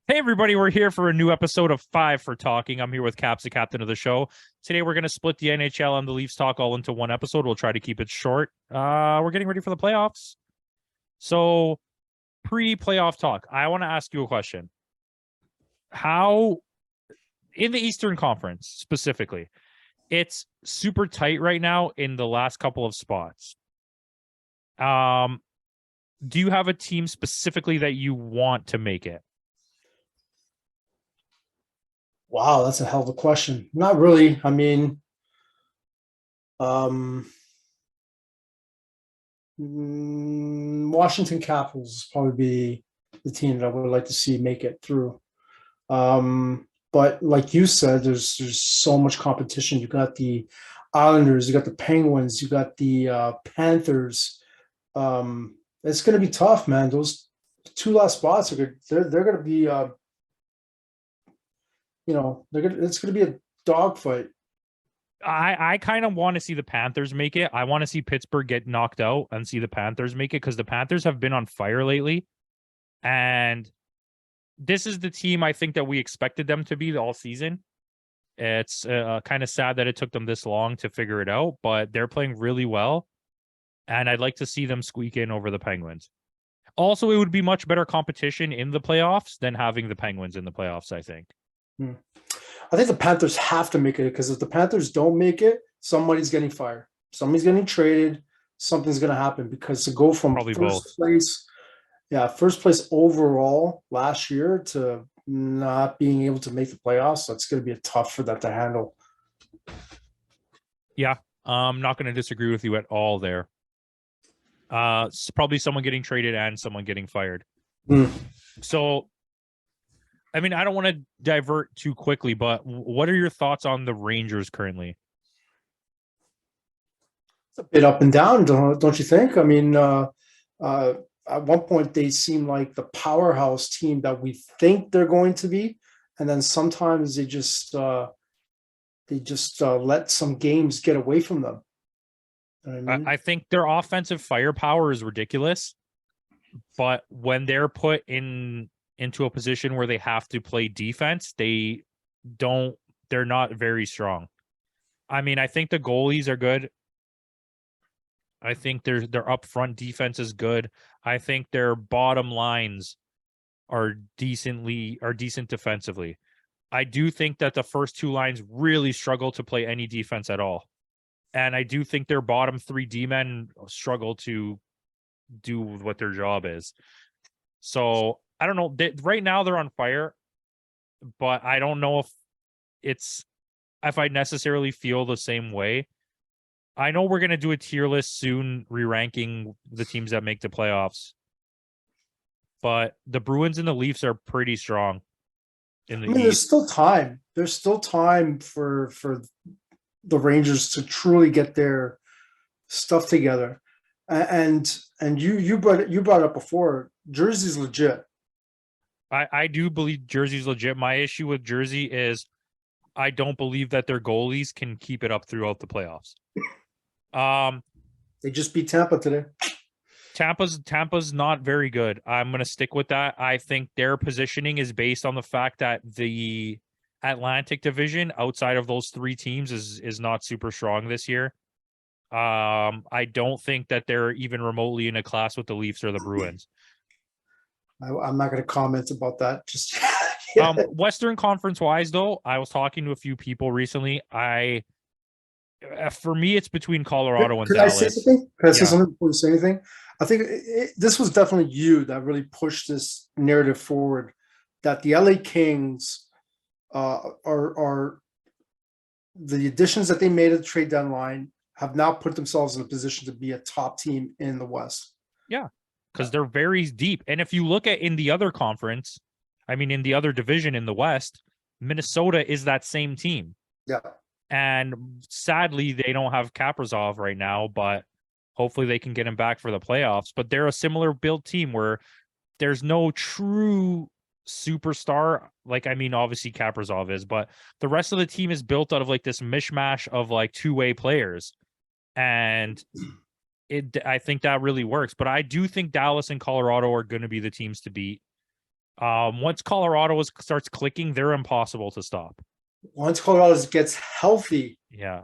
Hey everybody, we're here for a new episode of Five for Talking. I'm here with Caps, the captain of the show. Today we're going to split the NHL and the Leafs talk all into one episode. We'll try to keep it short. We're getting ready for the playoffs. So pre-playoff talk, I want to ask you a question. How in the Eastern Conference specifically, it's super tight right now in the last couple of spots. Do you have a team specifically that you want to make it? Wow, that's a hell of a question. Not really. Um, Washington Capitals probably be the team that I would like to see make it through. But like you said, there's so much competition. You got the Islanders, you got the Penguins, you got the Panthers. It's going to be tough, man. Those two last spots are good. They're going to be it's going to be a dogfight. I kind of want to see the Panthers make it. I want to see Pittsburgh get knocked out and see the Panthers make it because the Panthers have been on fire lately. And this is the team I think that we expected them to be all season. It's kind of sad that it took them this long to figure it out, but they're playing really well. And I'd like to see them squeak in over the Penguins. Also, it would be much better competition in the playoffs than having the Penguins in the playoffs, I think. I think the Panthers have to make it because if the Panthers don't make it, somebody's getting fired. Somebody's getting traded. Something's going to happen because to go from Probably both. first place overall last year to not being able to make the playoffs, that's going to be tough for that to handle. Yeah, I'm not going to disagree with you at all there. It's probably someone getting traded and someone getting fired. So, I mean, I don't want to divert too quickly, but what are your thoughts on the Rangers currently? It's a bit up and down, don't you think? At one point they seem like the powerhouse team that we think they're going to be, and then sometimes they just let some games get away from them. You know what I mean? I think their offensive firepower is ridiculous, but when they're put into a position where they have to play defense, they're not very strong. I mean, I think the goalies are good. I think their upfront defense is good. I think their bottom lines are decent defensively. I do think that the first two lines really struggle to play any defense at all. And I do think their bottom three D-men struggle to do what their job is. So I don't know. Right now they're on fire, but I don't know if I necessarily feel the same way. I know we're going to do a tier list soon, re-ranking the teams that make the playoffs. But the Bruins and the Leafs are pretty strong in the East. There's still time. There's still time for the Rangers to truly get their stuff together. And you brought up before, Jersey's legit. I do believe Jersey's legit. My issue with Jersey is I don't believe that their goalies can keep it up throughout the playoffs. They just beat Tampa today. Tampa's not very good. I'm going to stick with that. I think their positioning is based on the fact that the Atlantic Division outside of those three teams is not super strong this year. I don't think that they're even remotely in a class with the Leafs or the Bruins. I'm not going to comment about that. Just Western Conference wise, though, I was talking to a few people recently. For me, it's between Colorado and Dallas. Can I say something before you say anything? I think this was definitely you that really pushed this narrative forward. That the LA Kings are the additions that they made at the trade deadline have now put themselves in a position to be a top team in the West. Yeah, because they're very deep. And if you look at in the other conference, in the other division in the West, Minnesota is that same team. Yeah. And sadly, they don't have Kaprizov right now, but hopefully they can get him back for the playoffs. But they're a similar build team where there's no true superstar. Obviously Kaprizov is, but the rest of the team is built out of like this mishmash of like two-way players. And I think that really works. But I do think Dallas and Colorado are going to be the teams to beat. Once Colorado starts clicking, they're impossible to stop. Once Colorado gets healthy, Yeah.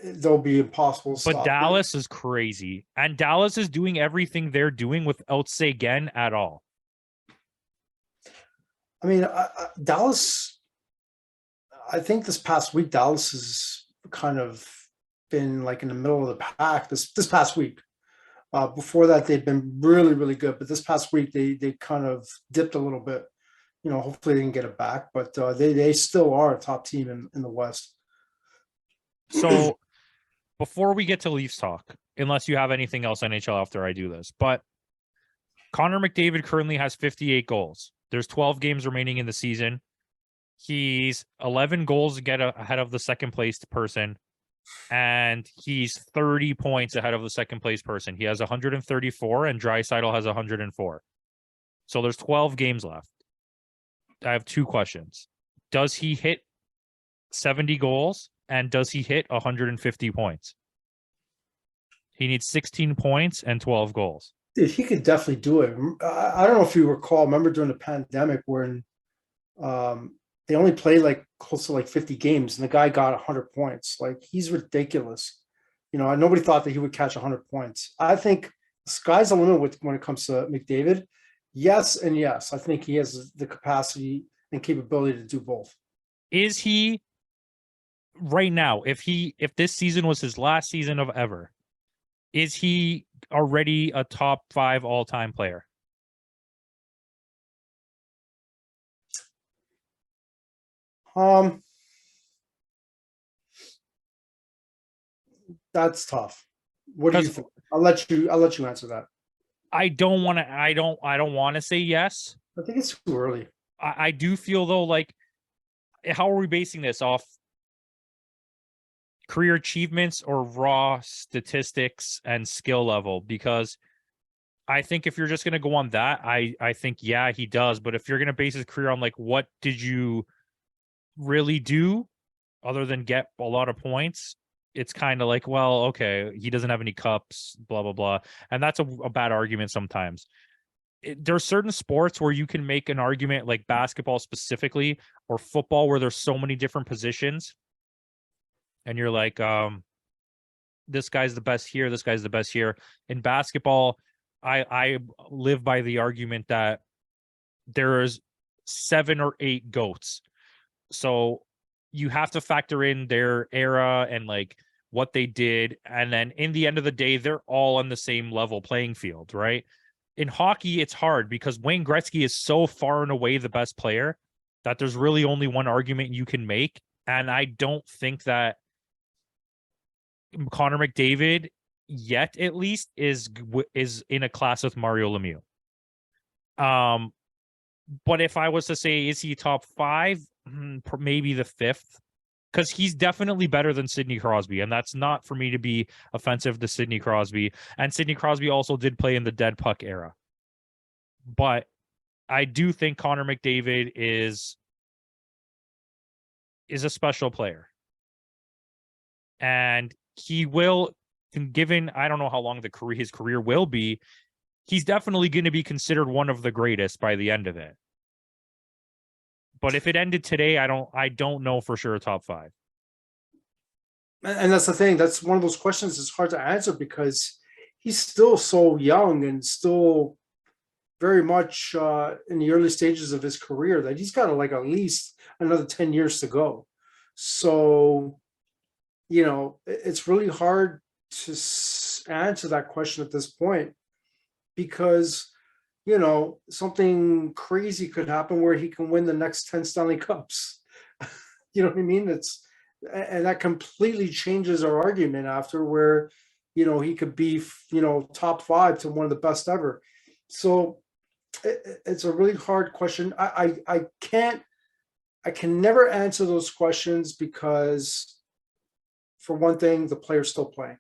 they'll be impossible to But stop. Dallas is crazy. And Dallas is doing everything they're doing without Seguin at all. I mean, Dallas, I think this past week, Dallas has kind of been like in the middle of the pack this past week. Before that, they've been really, really good. But this past week, they kind of dipped a little bit. Hopefully they can get it back. But they still are a top team in the West. So before we get to Leafs talk, unless you have anything else NHL after I do this, but Connor McDavid currently has 58 goals. There's 12 games remaining in the season. He's 11 goals to get ahead of the second place person, and he's 30 points ahead of the second place person. He has 134, and Draisaitl has 104. So there's 12 games left. I have two questions. Does he hit 70 goals, and does he hit 150 points? He needs 16 points and 12 goals. He could definitely do it. I don't know if you recall, remember during the pandemic when they only played like close to like 50 games and the guy got 100 points. Like, he's ridiculous. Nobody thought that he would catch 100 points. I think the sky's the limit when it comes to McDavid. Yes and yes. I think he has the capacity and capability to do both. Is he right now, if this season was his last season of ever, is he already a top 5 all-time player? That's tough. What do you think? I'll let you answer that. I don't want to say yes. I think it's too early. I do feel though, like, how are we basing this off? Career achievements or raw statistics and skill level? Because I think if you're just going to go on that, I think, yeah, he does. But if you're going to base his career on like, what did you really do other than get a lot of points? It's kind of like, well, okay, he doesn't have any cups, blah, blah, blah. And that's a bad argument sometimes. There are certain sports where you can make an argument, like basketball specifically, or football, where there's so many different positions. And you're like, this guy's the best here, this guy's the best here. In basketball, I live by the argument that there's 7 or 8 GOATs. So you have to factor in their era and like what they did. And then in the end of the day, they're all on the same level playing field, right? In hockey, it's hard because Wayne Gretzky is so far and away the best player that there's really only one argument you can make. And I don't think that Connor McDavid yet, at least, is in a class with Mario Lemieux. But if I was to say, is he top 5? Maybe the 5th, because he's definitely better than Sidney Crosby, and that's not for me to be offensive to Sidney Crosby. And Sidney Crosby also did play in the dead puck era. But I do think Connor McDavid is a special player. And he will, given I don't know how long his career will be, he's definitely going to be considered one of the greatest by the end of it. But if it ended today, I don't know for sure top 5. And that's the thing. That's one of those questions that's hard to answer because he's still so young and still very much in the early stages of his career that he's got like at least another 10 years to go. So, it's really hard to answer that question at this point because, something crazy could happen where he can win the next 10 Stanley Cups. You know what I mean? And that completely changes our argument after where, he could be, top 5 to one of the best ever. So it's a really hard question. I can never answer those questions because, for one thing, the player's still playing.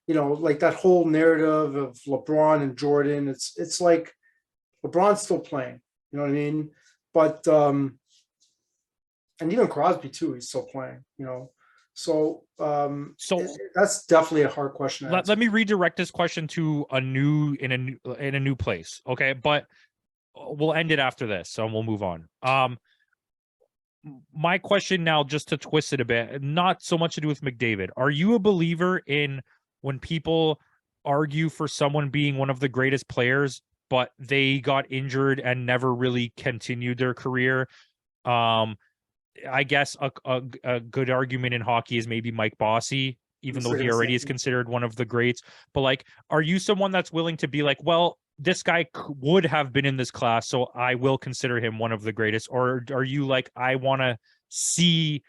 Like that whole narrative of LeBron and Jordan, it's like LeBron's still playing, you know what I mean? But and even Crosby too, he's still playing, So that's definitely a hard question. Let me redirect this question to a new place. Okay. But we'll end it after this, so we'll move on. My question now, just to twist it a bit, not so much to do with McDavid. Are you a believer in when people argue for someone being one of the greatest players, but they got injured and never really continued their career? I guess a good argument in hockey is maybe Mike Bossy, even though he already is considered one of the greats. But like, are you someone that's willing to be like, well, this guy would have been in this class, so I will consider him one of the greatest? Or are you like, I want to see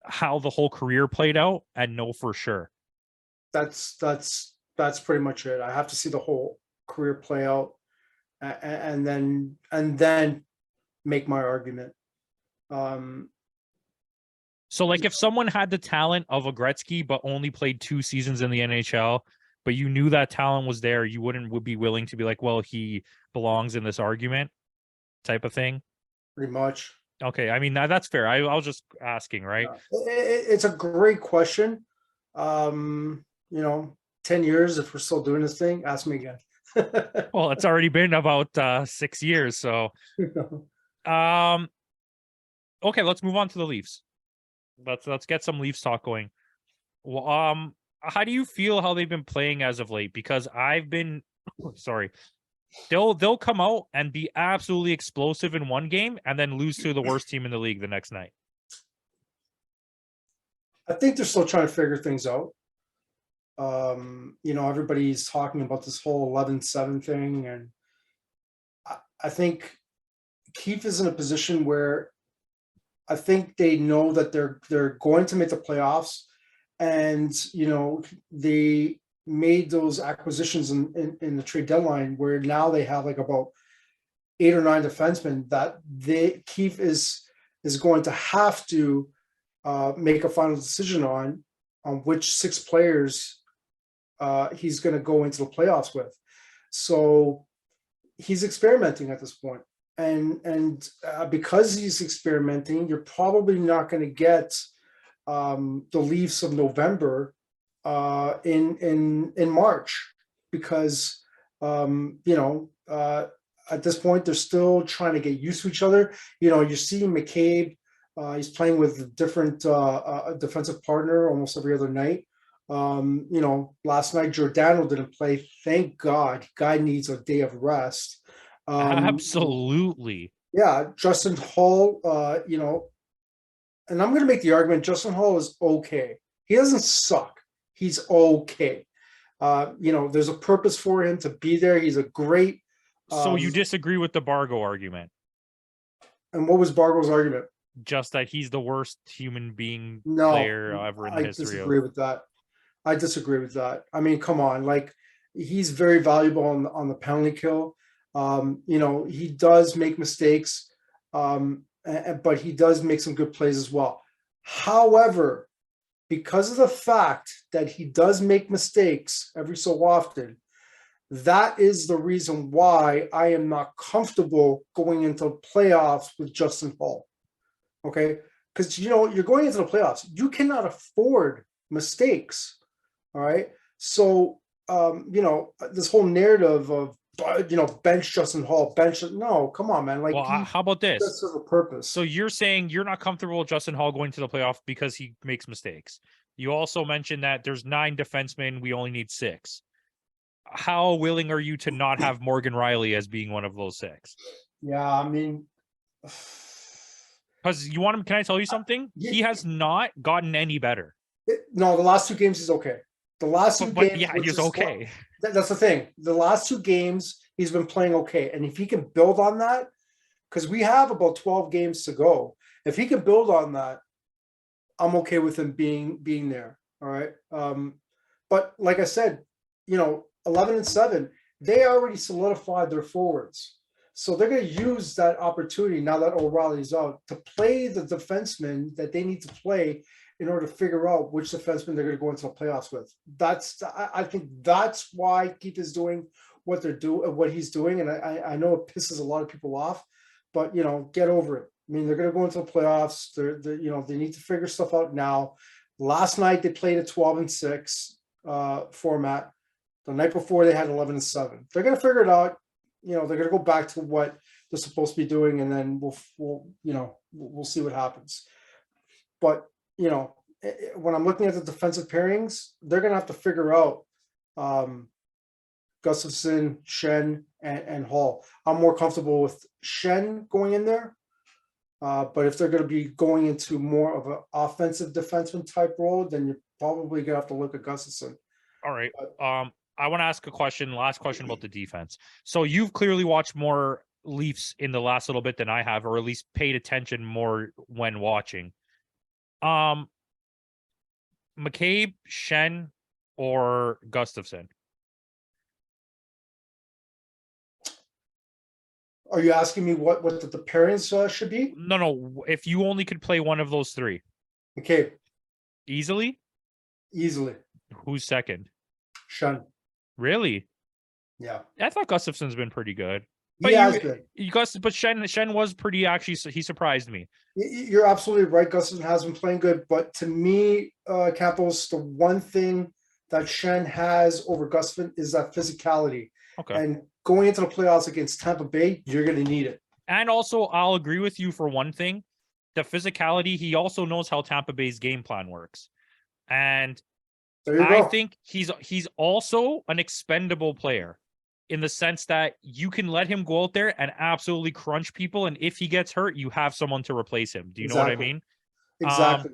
how the whole career played out and know for sure? That's pretty much it. I have to see the whole career play out, and then make my argument. So like, if someone had the talent of a Gretzky but only played 2 seasons in the NHL, but you knew that talent was there, you would be willing to be like, well, he belongs in this argument type of thing? Pretty much. Okay, I mean, that's fair. I was just asking, right? It's a great question. 10 years, if we're still doing this thing, ask me again. Well, it's already been about 6 years, so okay, let's move on to the Leafs. Let's get some Leafs talk going. Well, how do you feel how they've been playing as of late? Because I've been sorry. They'll come out and be absolutely explosive in one game and then lose to the worst team in the league the next night. I think they're still trying to figure things out. Everybody's talking about this whole 11-7 thing, and I think Keefe is in a position where I think they know that they're going to make the playoffs, and they made those acquisitions in the trade deadline where now they have like about 8 or 9 defensemen that Keefe is going to have to make a final decision on which 6 players he's going to go into the playoffs with. So he's experimenting at this point. And because he's experimenting, you're probably not going to get the Leafs of November in March, because at this point they're still trying to get used to each other. You're seeing McCabe, he's playing with a different defensive partner almost every other night. Last night Giordano didn't play. Thank God. Guy needs a day of rest. Absolutely. Yeah, Justin Hall, and I'm going to make the argument Justin Hall is okay. He doesn't suck. He's okay. There's a purpose for him to be there. He's a great. So you disagree with the Bargo argument? And what was Bargo's argument? Just that he's the worst human being player ever in the history. I disagree with that. I disagree with that. I mean, come on. Like, he's very valuable on the penalty kill. He does make mistakes, but he does make some good plays as well. However, because of the fact that he does make mistakes every so often, that is the reason why I am not comfortable going into playoffs with Justin Hall. Okay? Because, you're going into the playoffs. You cannot afford mistakes. All right? So, this whole narrative of, bench Justin Hall, no, come on, man. Like, well, how about this? That's a purpose. So you're saying you're not comfortable with Justin Hall going to the playoff because he makes mistakes. You also mentioned that there's 9 defensemen. We only need 6. How willing are you to not have Morgan Riley as being one of those 6? Yeah, I mean, because you want him. Can I tell you something? He has not gotten any better. No, the last 2 games he's okay. The last 2 games, yeah, he's okay. That's the thing. The last 2 games he's been playing okay, and if he can build on that, because we have about 12 games to go, if he can build on that, I'm okay with him being there. All right. But like I said, 11-7, they already solidified their forwards. So they're going to use that opportunity now that O'Reilly's out to play the defensemen that they need to play in order to figure out which defenseman they're going to go into the playoffs with. I think that's why Keith is doing what he's doing. And I know it pisses a lot of people off, but get over it. I mean, they're going to go into the playoffs. They need to figure stuff out now. Last night they played a 12-6 format. The night before they had 11-7. They're going to figure it out. they're going to go back to what they're supposed to be doing, and then we'll see what happens. But when I'm looking at the defensive pairings, they're going to have to figure out Gustafsson, Shen, and Hall. I'm more comfortable with Shen going in there. But if they're going to be going into more of an offensive defenseman type role, then you're probably going to have to look at Gustafsson. All right. I want to ask a question. Last question about the defense. So you've clearly watched more Leafs in the last little bit than I have, or at least paid attention more when watching. McCabe, Shen, or Gustafsson? Are you asking me what the pairings should be? No. If you only could play one of those three. McCabe. Easily? Easily. Who's second? Shen. Really? Yeah. I thought Gustafsson's been pretty good. But he has been. But Shen was pretty, actually, he surprised me. You're absolutely right. Gustafsson has been playing good. But to me, Campos, the one thing that Shen has over Gustafsson is that physicality. Okay. And going into the playoffs against Tampa Bay, you're going to need it. And also, I'll agree with you for one thing. The physicality, he also knows how Tampa Bay's game plan works. And I think he's also an expendable player in the sense that you can let him go out there and absolutely crunch people. And if he gets hurt, you have someone to replace him. Do you know what I mean? Exactly.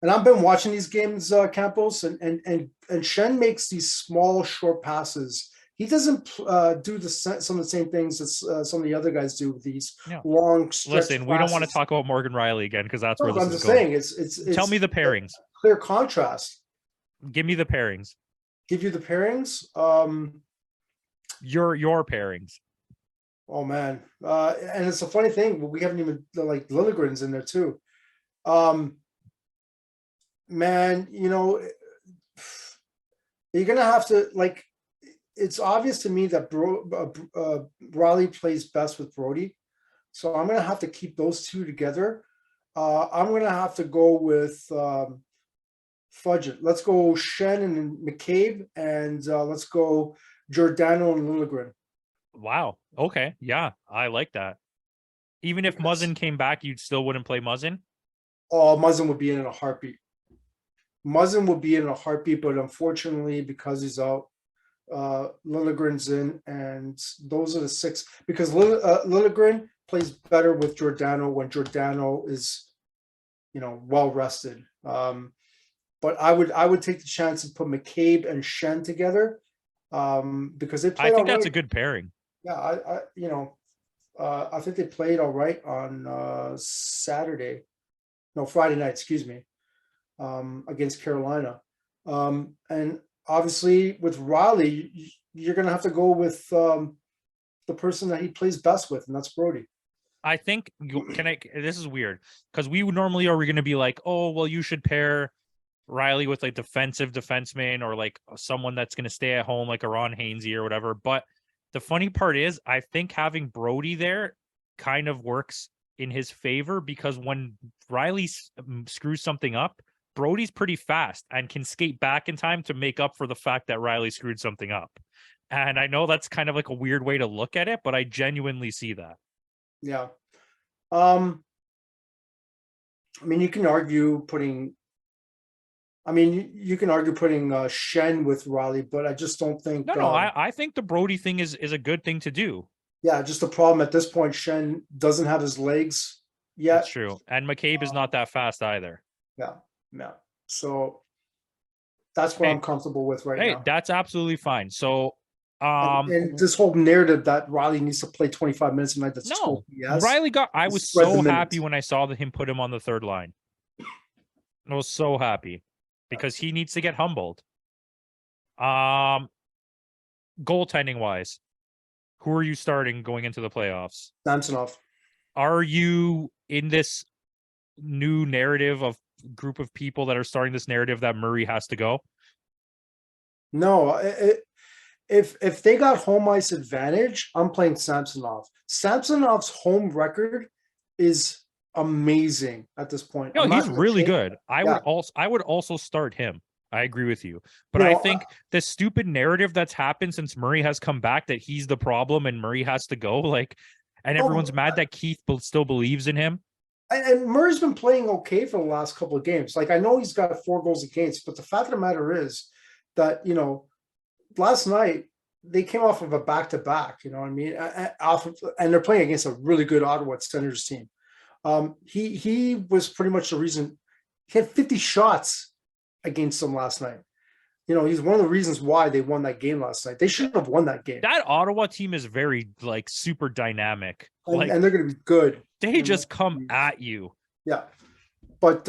And I've been watching these games, Campos, and Shen makes these small, short passes. He doesn't do some of the same things as some of the other guys do with these long stretch Listen, we don't want to talk about Morgan Riley again because that's where this is going. I'm just saying, it's tell me the pairings. Clear contrast. Give me the pairings. Give you the pairings. Your pairings. Oh man, and it's a funny thing. We haven't even Liljegren's in there too. Man, you're gonna have to It's obvious to me that Riley plays best with Brody, so I'm gonna have to keep those two together. I'm gonna have to go with fudge it. Let's go Shen and McCabe, and let's go Giordano and Liljegren. Wow. Okay. Yeah, I like that. Even if Muzzin came back, you still wouldn't play Muzzin? Oh, Muzzin would be in a heartbeat. Muzzin would be in a heartbeat, but unfortunately, because he's out, Liljegren's in, and those are the six. Because Liljegren plays better with Giordano when Giordano is, well rested. But I would take the chance and put McCabe and Shen together, because they played. I think that's a good pairing. Yeah, I think they played all right on Friday night. Excuse me, against Carolina, and obviously with Riley, you're going to have to go with the person that he plays best with, and that's Brody. I think this is weird because we normally are going to be like, oh, well, you should pair Riley with defensive defenseman or someone that's going to stay at home, like a Ron Hainsey or whatever. But the funny part is, I think having Brody there kind of works in his favor because when Riley screws something up, Brody's pretty fast and can skate back in time to make up for the fact that Riley screwed something up. And I know that's kind of a weird way to look at it, but I genuinely see that. Yeah. I mean, you can argue putting Shen with Riley, but I just don't think. No, I think the Brody thing is a good thing to do. Yeah, just the problem at this point, Shen doesn't have his legs yet. That's true. And McCabe is not that fast either. Yeah. So that's what I'm comfortable with right now. Hey, that's absolutely fine. So and this whole narrative that Riley needs to play 25 minutes a night, that's Riley I was so happy when I saw him put him on the third line. I was so happy because he needs to get humbled. Goaltending wise, who are you starting going into the playoffs? Samsonov. Are you in this new narrative of group of people that are starting this narrative that Murray has to go? No, if they got home ice advantage, I'm playing Samsonov. Samsonov's home record is amazing at this point. No, he's really good. I would also start him. I agree with you. But I think the stupid narrative that's happened since Murray has come back that he's the problem and Murray has to go, like, and everyone's mad that Keith still believes in him. And Murray's been playing okay for the last couple of games. Like, I know he's got 4 goals against, but the fact of the matter is that, last night they came off of a back-to-back, you know what I mean? And they're playing against a really good Ottawa Senators team. He was pretty much the reason. He had 50 shots against them last night. He's one of the reasons why they won that game last night. They should have won that game. That Ottawa team is very, like, super dynamic. And they're going to be good. They just come at you. Yeah. But,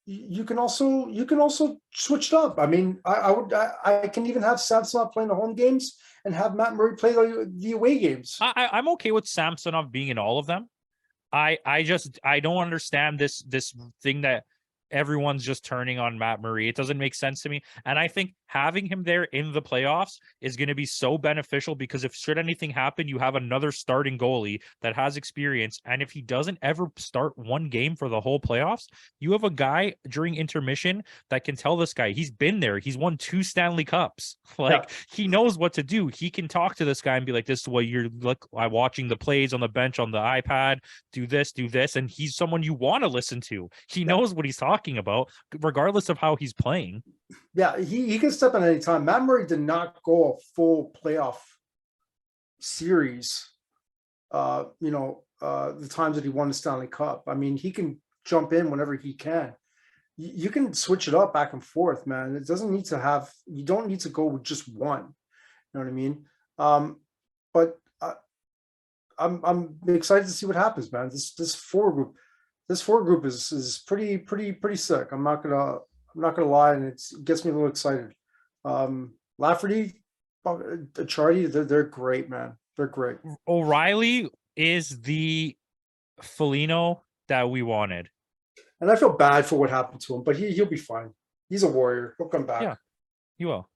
you can also switch it up. I mean, I can even have Samsonov playing the home games and have Matt Murray play the away games. I'm okay with Samsonov being in all of them. I don't understand this thing that everyone's just turning on Matt Murray. It doesn't make sense to me. And I think having him there in the playoffs is going to be so beneficial because if should anything happen, you have another starting goalie that has experience. And if he doesn't ever start one game for the whole playoffs, you have a guy during intermission that can tell this guy he's been there. He's won 2 Stanley Cups. He knows what to do. He can talk to this guy and be like, this is what you're I'm watching the plays on the bench on the iPad, do this. And he's someone you want to listen to. He knows what he's talking about, regardless of how he's playing. Yeah, he can step in any time. Matt Murray did not go a full playoff series. The times that he won the Stanley Cup. I mean, he can jump in whenever he can. You can switch it up back and forth, man. It doesn't need to have. You don't need to go with just one. You know what I mean? But I'm excited to see what happens, man. This forward group is pretty sick. I'm not gonna lie, and it gets me a little excited. Lafferty, Chardy, they're great, man. They're great. O'Reilly is the Foligno that we wanted, and I feel bad for what happened to him, but he'll be fine. He's a warrior. He'll come back. Yeah, he will.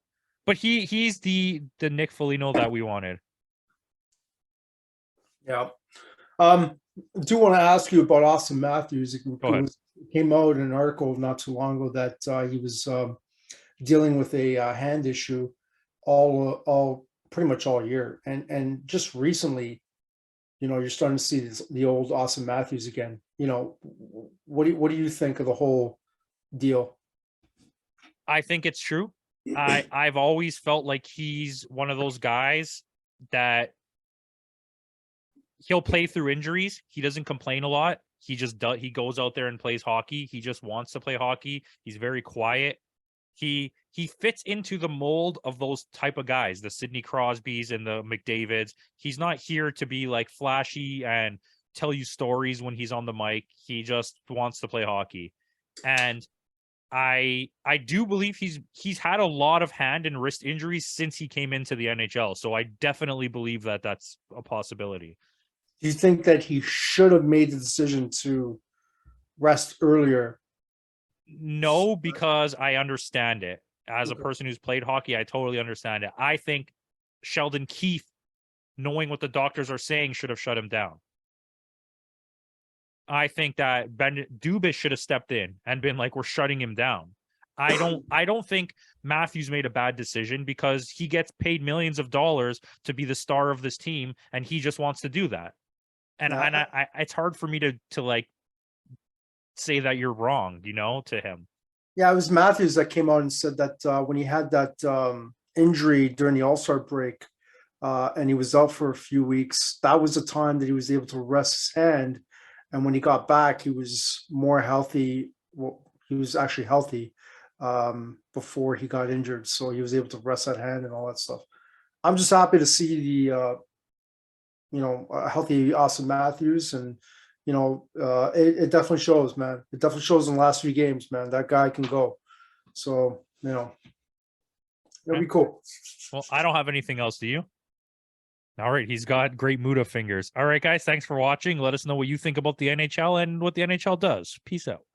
But he's the Nick Foligno that we wanted. Yeah. I do want to ask you about Austin Matthews. It came out in an article not too long ago that he was dealing with a hand issue all pretty much all year, and just recently, you're starting to see the old Austin Matthews again. What do you think of the whole deal? I think it's true. I've always felt like he's one of those guys that he'll play through injuries. He doesn't complain a lot. He just does. He goes out there and plays hockey. He just wants to play hockey. He's very quiet. He fits into the mold of those type of guys, the Sidney Crosbys and the McDavids. He's not here to be like flashy and tell you stories when he's on the mic. He just wants to play hockey. And I do believe he's had a lot of hand and wrist injuries since he came into the NHL. So I definitely believe that that's a possibility. Do you think that he should have made the decision to rest earlier? No, because I understand it. As a person who's played hockey, I totally understand it. I think Sheldon Keefe, knowing what the doctors are saying, should have shut him down. I think that Ben Dubas should have stepped in and been like, we're shutting him down. I don't think Matthews made a bad decision because he gets paid millions of dollars to be the star of this team, and he just wants to do that. And I it's hard for me to like say that you're wrong, to him. Yeah, it was Matthews that came out and said that when he had that injury during the All-Star break and he was out for a few weeks, that was the time that he was able to rest his hand. And when he got back, he was more healthy. Well, he was actually healthy before he got injured. So he was able to rest that hand and all that stuff. I'm just happy to see the, healthy Austin Matthews. And, it definitely shows, man. It definitely shows in the last few games, man. That guy can go. So, it'll be cool. Well, I don't have anything else. Do you? All right. He's got great Muda fingers. All right, guys. Thanks for watching. Let us know what you think about the NHL and what the NHL does. Peace out.